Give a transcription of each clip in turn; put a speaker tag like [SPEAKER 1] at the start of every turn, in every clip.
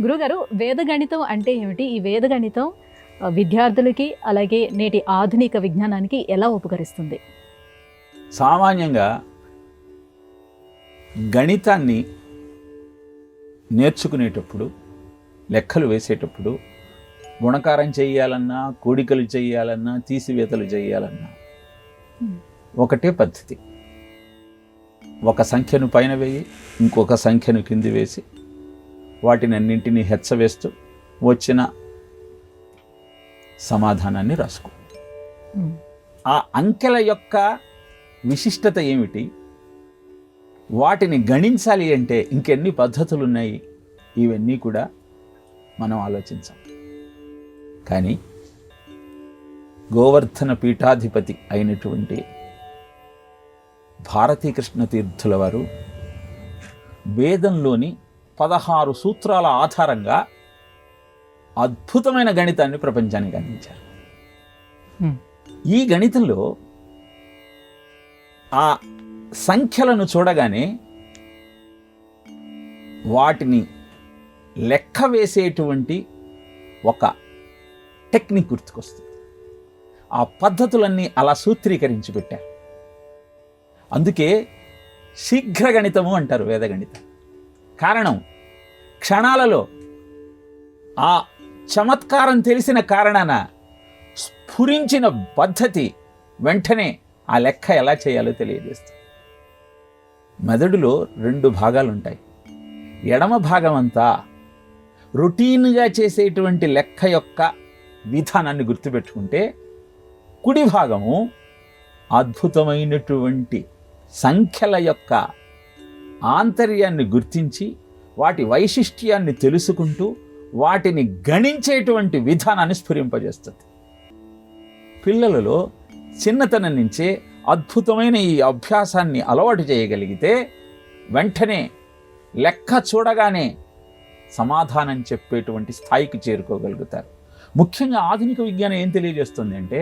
[SPEAKER 1] గురుగారు, వేదగణితం అంటే ఏమిటి? ఈ వేదగణితం విద్యార్థులకి అలాగే నేటి ఆధునిక విజ్ఞానానికి ఎలా ఉపకరిస్తుంది?
[SPEAKER 2] సామాన్యంగా గణితాన్ని నేర్చుకునేటప్పుడు, లెక్కలు వేసేటప్పుడు, గుణకారం చేయాలన్నా, కూడికలు చేయాలన్నా, తీసివేతలు చేయాలన్నా ఒకటే పద్ధతి. ఒక సంఖ్యను పైన వేయి, ఇంకొక సంఖ్యను కింది వేసి వాటిని అన్నింటినీ హెచ్చవేస్తూ వచ్చిన సమాధానాన్ని రాసుకో. ఆ అంకెల యొక్క విశిష్టత ఏమిటి, వాటిని గణించాలి అంటే ఇంకెన్ని పద్ధతులు ఉన్నాయి, ఇవన్నీ కూడా మనం ఆలోచించాం. కానీ గోవర్ధన పీఠాధిపతి అయినటువంటి భారతీకృష్ణ తీర్థుల వారు వేదంలోని 16 సూత్రాల ఆధారంగా అద్భుతమైన గణితాన్ని ప్రపంచానికి అందించారు. ఈ గణితంలో ఆ సంఖ్యలను చూడగానే వాటిని లెక్క వేసేటువంటి ఒక టెక్నిక్ గుర్తుకొస్తుంది. ఆ పద్ధతులన్నీ అలా సూత్రీకరించి పెట్టారు. అందుకే శీఘ్ర గణితము అంటారు వేదగణితం. కారణం, క్షణాలలో ఆ చమత్కారం తెలిసిన కారణాన స్ఫురించిన పద్ధతి వెంటనే ఆ లెక్క ఎలా చేయాలో తెలియజేస్తుంది. మెదడులో 2 భాగాలు ఉంటాయి. ఎడమ భాగం అంతా రొటీన్గా చేసేటువంటి లెక్క యొక్క విధానాన్ని గుర్తుపెట్టుకుంటే, కుడి భాగము అద్భుతమైనటువంటి సంఖ్యల యొక్క ఆంతర్యాన్ని గుర్తించి వాటి వైశిష్ట్యాన్ని తెలుసుకుంటూ వాటిని గణించేటువంటి విధానాన్ని స్ఫురింపజేస్తుంది. పిల్లలలో చిన్నతనం నుంచే అద్భుతమైన ఈ అభ్యాసాన్ని అలవాటు చేయగలిగితే వెంటనే లెక్క చూడగానే సమాధానం చెప్పేటువంటి స్థాయికి చేరుకోగలుగుతారు. ముఖ్యంగా ఆధునిక విజ్ఞానం ఏం తెలియజేస్తుంది అంటే,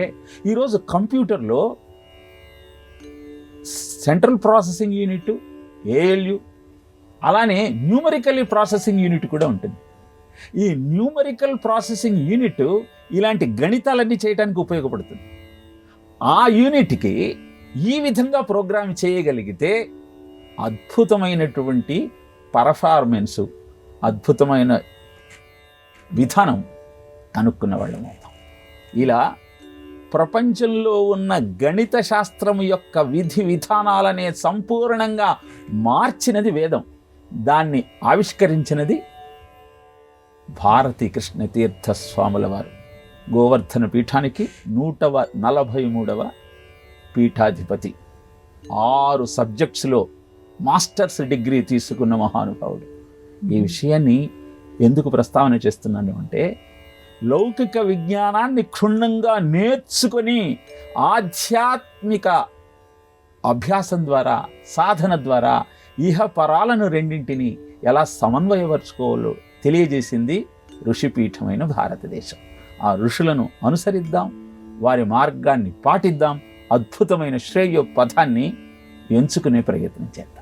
[SPEAKER 2] ఈరోజు కంప్యూటర్లో సెంట్రల్ ప్రాసెసింగ్ యూనిట్, ఏఎల్యు, అలానే న్యూమరికల్ ప్రాసెసింగ్ యూనిట్ కూడా ఉంటుంది. ఈ న్యూమరికల్ ప్రాసెసింగ్ యూనిట్ ఇలాంటి గణితాలన్నీ చేయడానికి ఉపయోగపడుతుంది. ఆ యూనిట్కి ఈ విధంగా ప్రోగ్రామ్ చేయగలిగితే అద్భుతమైనటువంటి పర్ఫార్మెన్సు, అద్భుతమైన విధానం కనుక్కున్న వాళ్ళం అవుతాం. ఇలా ప్రపంచంలో ఉన్న గణిత శాస్త్రం యొక్క విధి విధానాలనే సంపూర్ణంగా మార్చినది వేదం. దాన్ని ఆవిష్కరించినది భారతీకృష్ణ తీర్థ స్వాముల వారు. గోవర్ధన పీఠానికి 143వ పీఠాధిపతి. 6 సబ్జెక్ట్స్లో మాస్టర్స్ డిగ్రీ తీసుకున్న మహానుభావుడు. ఈ విషయాన్ని ఎందుకు ప్రస్తావన చేస్తున్నాను అంటే, లౌకిక విజ్ఞానాన్ని క్షుణ్ణంగా నేర్చుకొని ఆధ్యాత్మిక అభ్యాసం ద్వారా, సాధన ద్వారా ఇహపరాలను రెండింటిని ఎలా సమన్వయపరుచుకోవాలో తెలియజేసింది ఋషిపీఠమైన భారతదేశం. ఆ ఋషులను అనుసరిద్దాం, వారి మార్గాన్ని పాటిద్దాం, అద్భుతమైన శ్రేయో పథాన్ని ఎంచుకునే ప్రయత్నం చేద్దాం.